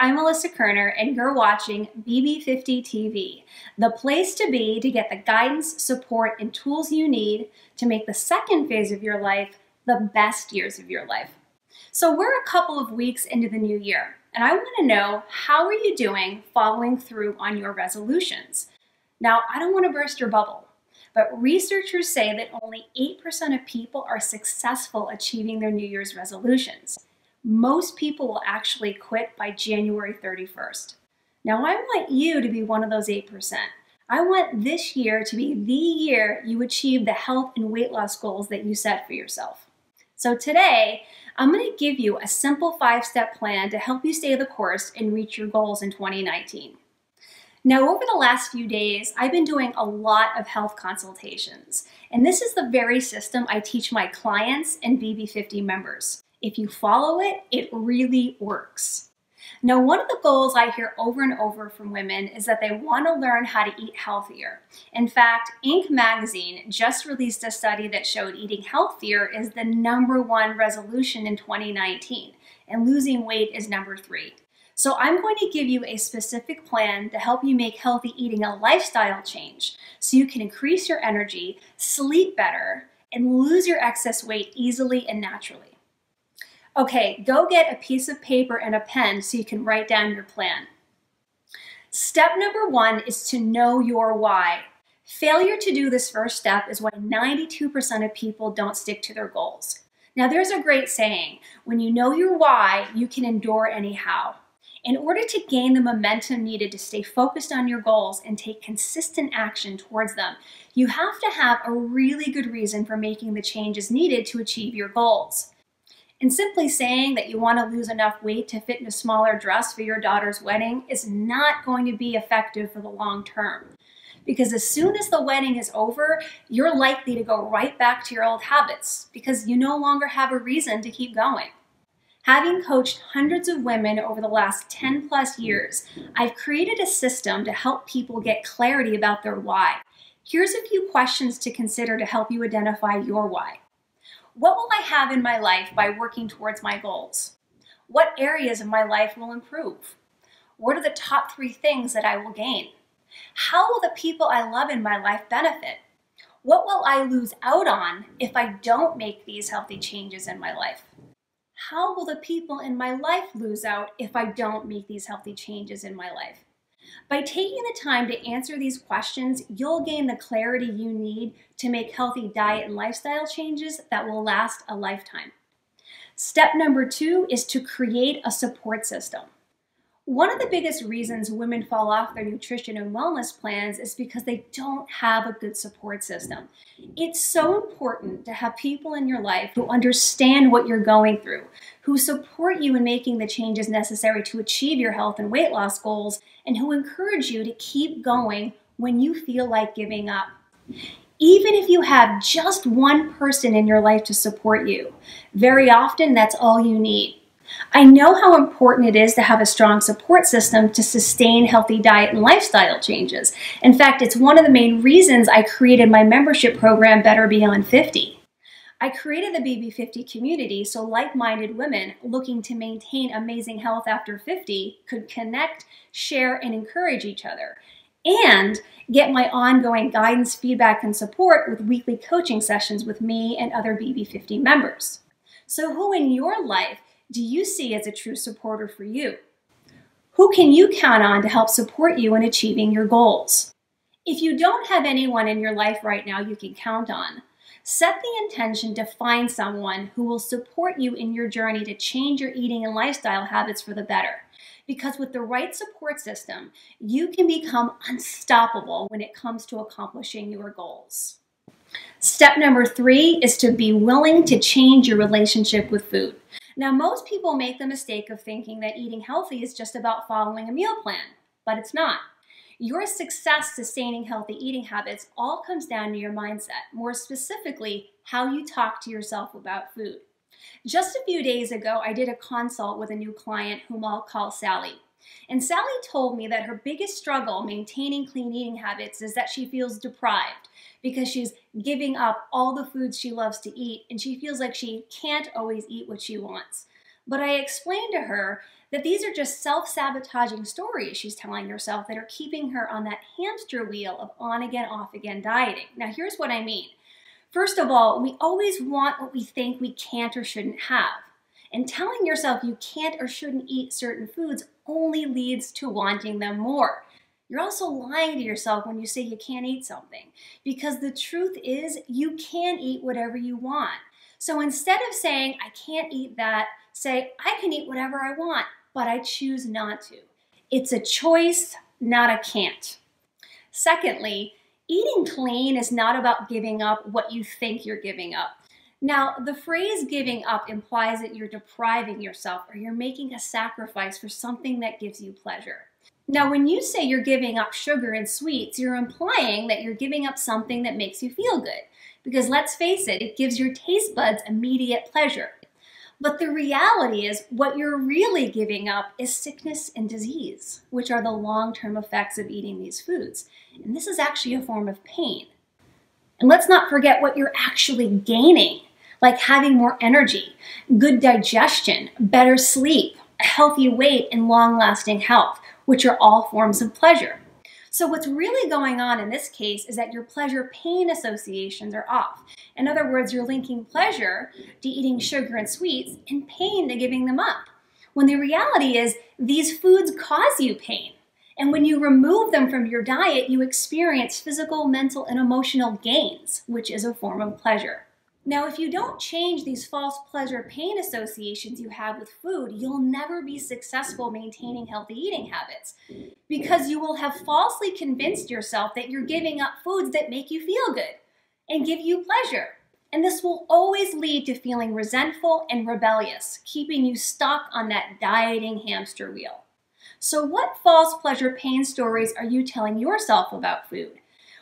I'm Melissa Kerner, and you're watching BB50 TV, the place to be to get the guidance, support, and tools you need to make the second phase of your life the best years of your life. So we're a couple of weeks into the new year, and I want to know, how are you doing following through on your resolutions? Now, I don't want to burst your bubble, but researchers say that only 8% of people are successful achieving their New Year's resolutions. Most people will actually quit by January 31st. Now, I want you to be one of those 8%. I want this year to be the year you achieve the health and weight loss goals that you set for yourself. So today, I'm going to give you a simple 5-step plan to help you stay the course and reach your goals in 2019. Now, over the last few days, I've been doing a lot of health consultations, and this is the very system I teach my clients and BB50 members. If you follow it, it really works. Now, one of the goals I hear over and over from women is that they want to learn how to eat healthier. In fact, Inc. magazine just released a study that showed eating healthier is the #1 resolution in 2019, and losing weight is number 3. So I'm going to give you a specific plan to help you make healthy eating a lifestyle change so you can increase your energy, sleep better, and lose your excess weight easily and naturally. Okay, go get a piece of paper and a pen so you can write down your plan. Step number 1 is to know your why. Failure to do this first step is why 92% of people don't stick to their goals. Now, there's a great saying, when you know your why, you can endure any how. In order to gain the momentum needed to stay focused on your goals and take consistent action towards them, you have to have a really good reason for making the changes needed to achieve your goals. And simply saying that you want to lose enough weight to fit in a smaller dress for your daughter's wedding is not going to be effective for the long term. Because as soon as the wedding is over, you're likely to go right back to your old habits because you no longer have a reason to keep going. Having coached hundreds of women over the last 10+ years, I've created a system to help people get clarity about their why. Here's a few questions to consider to help you identify your why. What will I have in my life by working towards my goals? What areas of my life will improve? What are the top 3 things that I will gain? How will the people I love in my life benefit? What will I lose out on if I don't make these healthy changes in my life? How will the people in my life lose out if I don't make these healthy changes in my life? By taking the time to answer these questions, you'll gain the clarity you need to make healthy diet and lifestyle changes that will last a lifetime. Step number 2 is to create a support system. One of the biggest reasons women fall off their nutrition and wellness plans is because they don't have a good support system. It's so important to have people in your life who understand what you're going through, who support you in making the changes necessary to achieve your health and weight loss goals, and who encourage you to keep going when you feel like giving up. Even if you have just one person in your life to support you, very often that's all you need. I know how important it is to have a strong support system to sustain healthy diet and lifestyle changes. In fact, it's one of the main reasons I created my membership program, Better Beyond 50. I created the BB50 community so like-minded women looking to maintain amazing health after 50 could connect, share, and encourage each other, and get my ongoing guidance, feedback, and support with weekly coaching sessions with me and other BB50 members. So who in your life do you see as a true supporter for you? Who can you count on to help support you in achieving your goals? If you don't have anyone in your life right now you can count on, set the intention to find someone who will support you in your journey to change your eating and lifestyle habits for the better. Because with the right support system, you can become unstoppable when it comes to accomplishing your goals. Step number 3 is to be willing to change your relationship with food. Now, most people make the mistake of thinking that eating healthy is just about following a meal plan, but it's not. Your success sustaining healthy eating habits all comes down to your mindset, more specifically, how you talk to yourself about food. Just a few days ago, I did a consult with a new client whom I'll call Sally. And Sally told me that her biggest struggle maintaining clean eating habits is that she feels deprived because she's giving up all the foods she loves to eat and she feels like she can't always eat what she wants. But I explained to her that these are just self-sabotaging stories she's telling herself that are keeping her on that hamster wheel of on again, off again dieting. Now, here's what I mean. First of all, we always want what we think we can't or shouldn't have. And telling yourself you can't or shouldn't eat certain foods only leads to wanting them more. You're also lying to yourself when you say you can't eat something, because the truth is you can eat whatever you want. So instead of saying, I can't eat that, say, I can eat whatever I want, but I choose not to. It's a choice, not a can't. Secondly, eating clean is not about giving up what you think you're giving up. Now, the phrase giving up implies that you're depriving yourself or you're making a sacrifice for something that gives you pleasure. Now, when you say you're giving up sugar and sweets, you're implying that you're giving up something that makes you feel good. Because let's face it, it gives your taste buds immediate pleasure. But the reality is what you're really giving up is sickness and disease, which are the long-term effects of eating these foods. And this is actually a form of pain. And let's not forget what you're actually gaining, like having more energy, good digestion, better sleep, a healthy weight, and long-lasting health, which are all forms of pleasure. So what's really going on in this case is that your pleasure-pain associations are off. In other words, you're linking pleasure to eating sugar and sweets and pain to giving them up. When the reality is these foods cause you pain. And when you remove them from your diet, you experience physical, mental, and emotional gains, which is a form of pleasure. Now, if you don't change these false pleasure-pain associations you have with food, you'll never be successful maintaining healthy eating habits because you will have falsely convinced yourself that you're giving up foods that make you feel good and give you pleasure. And this will always lead to feeling resentful and rebellious, keeping you stuck on that dieting hamster wheel. So what false pleasure-pain stories are you telling yourself about food?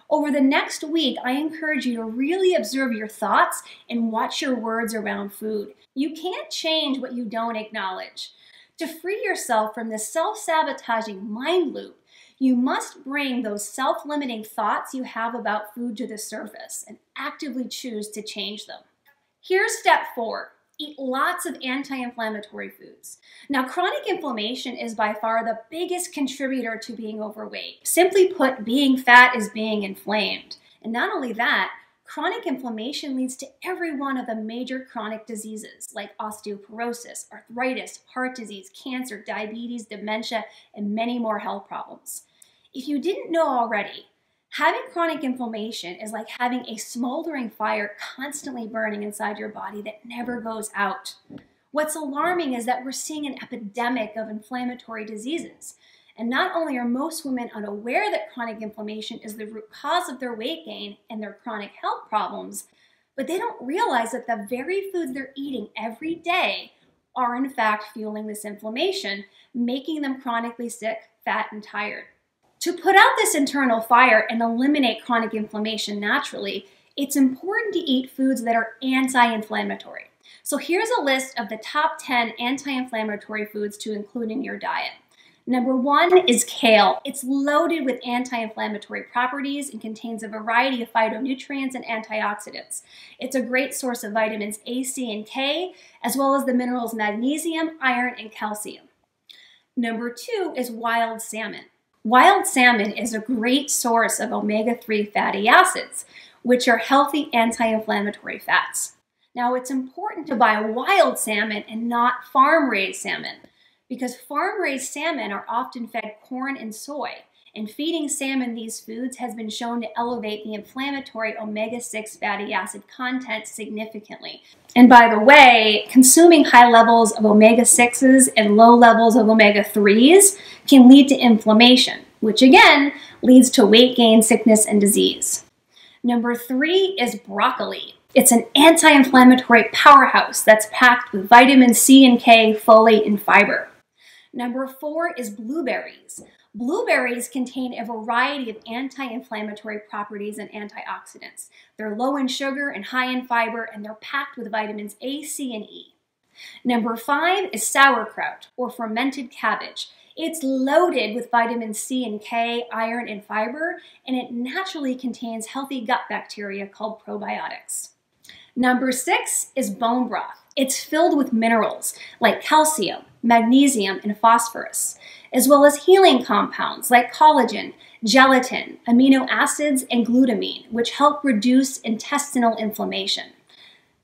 Over the next week, I encourage you to really observe your thoughts and watch your words around food. You can't change what you don't acknowledge. To free yourself from this self-sabotaging mind loop, you must bring those self-limiting thoughts you have about food to the surface and actively choose to change them. Here's step 4. Eat lots of anti-inflammatory foods. Now, chronic inflammation is by far the biggest contributor to being overweight. Simply put, being fat is being inflamed. And not only that, chronic inflammation leads to every one of the major chronic diseases like osteoporosis, arthritis, heart disease, cancer, diabetes, dementia, and many more health problems. If you didn't know already, having chronic inflammation is like having a smoldering fire constantly burning inside your body that never goes out. What's alarming is that we're seeing an epidemic of inflammatory diseases. And not only are most women unaware that chronic inflammation is the root cause of their weight gain and their chronic health problems, but they don't realize that the very foods they're eating every day are in fact fueling this inflammation, making them chronically sick, fat, and tired. To put out this internal fire and eliminate chronic inflammation naturally, it's important to eat foods that are anti-inflammatory. So here's a list of the top 10 anti-inflammatory foods to include in your diet. Number 1 is kale. It's loaded with anti-inflammatory properties and contains a variety of phytonutrients and antioxidants. It's a great source of vitamins A, C, and K, as well as the minerals magnesium, iron, and calcium. Number 2 is wild salmon. Wild salmon is a great source of omega-3 fatty acids, which are healthy anti-inflammatory fats. Now, it's important to buy wild salmon and not farm-raised salmon, because farm-raised salmon are often fed corn and soy, and feeding salmon these foods has been shown to elevate the inflammatory omega-6 fatty acid content significantly. And by the way, consuming high levels of omega-6s and low levels of omega-3s can lead to inflammation, which again leads to weight gain, sickness, and disease. Number 3 is broccoli. It's an anti-inflammatory powerhouse that's packed with vitamin C and K, folate, and fiber. Number 4 is blueberries. Blueberries contain a variety of anti-inflammatory properties and antioxidants. They're low in sugar and high in fiber, and they're packed with vitamins A, C, and E. Number 5 is sauerkraut, or fermented cabbage. It's loaded with vitamin C and K, iron, and fiber, and it naturally contains healthy gut bacteria called probiotics. Number 6 is bone broth. It's filled with minerals like calcium, magnesium, and phosphorus, as well as healing compounds like collagen, gelatin, amino acids, and glutamine, which help reduce intestinal inflammation.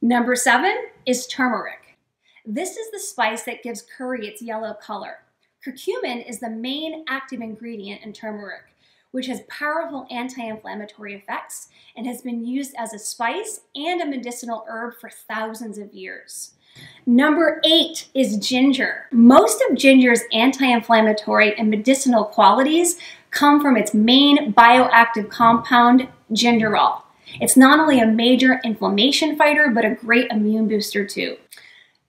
Number 7 is turmeric. This is the spice that gives curry its yellow color. Curcumin is the main active ingredient in turmeric, which has powerful anti-inflammatory effects and has been used as a spice and a medicinal herb for thousands of years. Number 8 is ginger. Most of ginger's anti-inflammatory and medicinal qualities come from its main bioactive compound, gingerol. It's not only a major inflammation fighter, but a great immune booster too.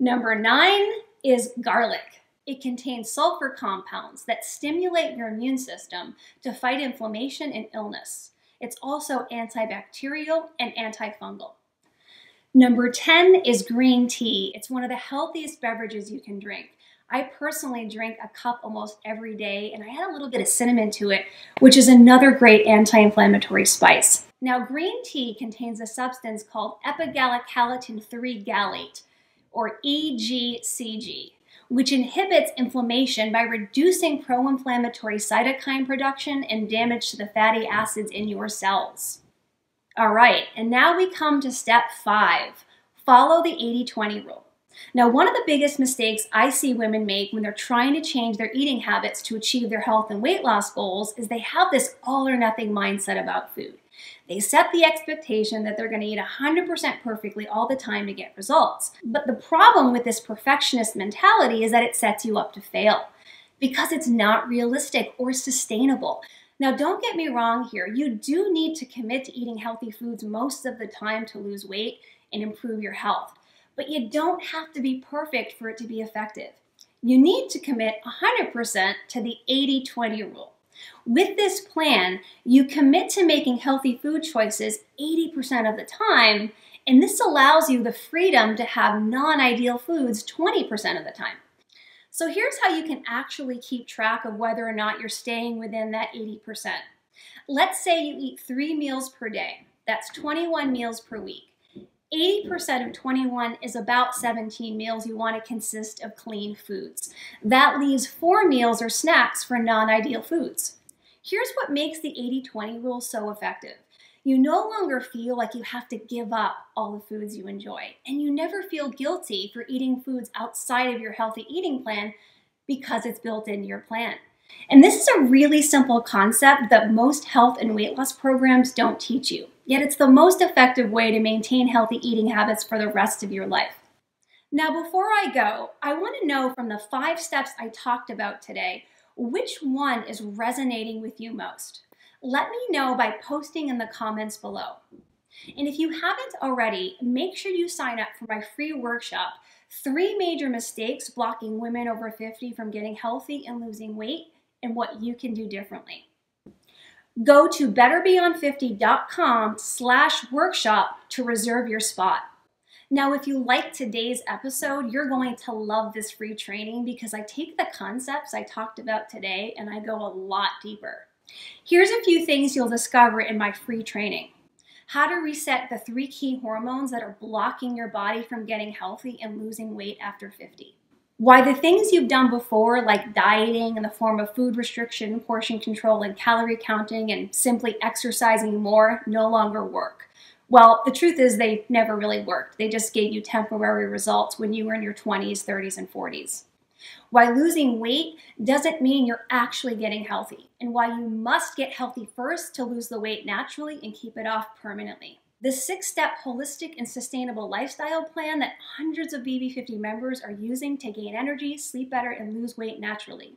Number 9 is garlic. It contains sulfur compounds that stimulate your immune system to fight inflammation and illness. It's also antibacterial and antifungal. Number 10 is green tea. It's one of the healthiest beverages you can drink. I personally drink a cup almost every day, and I add a little bit of cinnamon to it, which is another great anti-inflammatory spice. Now, green tea contains a substance called epigallocalatin-3 gallate, or EGCG, which inhibits inflammation by reducing pro-inflammatory cytokine production and damage to the fatty acids in your cells. All right, and now we come to step 5, follow the 80-20 rule. Now, one of the biggest mistakes I see women make when they're trying to change their eating habits to achieve their health and weight loss goals is they have this all or nothing mindset about food. They set the expectation that they're going to eat 100% perfectly all the time to get results. But the problem with this perfectionist mentality is that it sets you up to fail because it's not realistic or sustainable. Now, don't get me wrong here. You do need to commit to eating healthy foods most of the time to lose weight and improve your health. But you don't have to be perfect for it to be effective. You need to commit 100% to the 80-20 rule. With this plan, you commit to making healthy food choices 80% of the time, and this allows you the freedom to have non-ideal foods 20% of the time. So here's how you can actually keep track of whether or not you're staying within that 80%. Let's say you eat 3 meals per day. That's 21 meals per week. 80% of 21 is about 17 meals you want to consist of clean foods. That leaves 4 meals or snacks for non-ideal foods. Here's what makes the 80-20 rule so effective. You no longer feel like you have to give up all the foods you enjoy, and you never feel guilty for eating foods outside of your healthy eating plan because it's built into your plan. And this is a really simple concept that most health and weight loss programs don't teach you. Yet it's the most effective way to maintain healthy eating habits for the rest of your life. Now, before I go, I want to know from the 5 steps I talked about today, which one is resonating with you most? Let me know by posting in the comments below. And if you haven't already, make sure you sign up for my free workshop, 3 Major Mistakes Blocking Women Over 50 from Getting Healthy and Losing Weight, and what you can do differently. Go to betterbeyond50.com/workshop to reserve your spot. Now, if you like today's episode, you're going to love this free training because I take the concepts I talked about today and I go a lot deeper. Here's a few things you'll discover in my free training. How to reset the 3 key hormones that are blocking your body from getting healthy and losing weight after 50. Why the things you've done before, like dieting in the form of food restriction, portion control, and calorie counting, and simply exercising more, no longer work. Well, the truth is they never really worked. They just gave you temporary results when you were in your 20s, 30s, and 40s. Why losing weight doesn't mean you're actually getting healthy, and why you must get healthy first to lose the weight naturally and keep it off permanently. The 6-step holistic and sustainable lifestyle plan that hundreds of BB50 members are using to gain energy, sleep better, and lose weight naturally.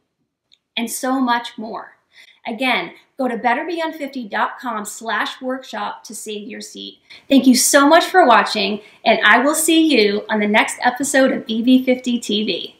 And so much more. Again, go to betterbeyond50.com/workshop to save your seat. Thank you so much for watching, and I will see you on the next episode of BB50 TV.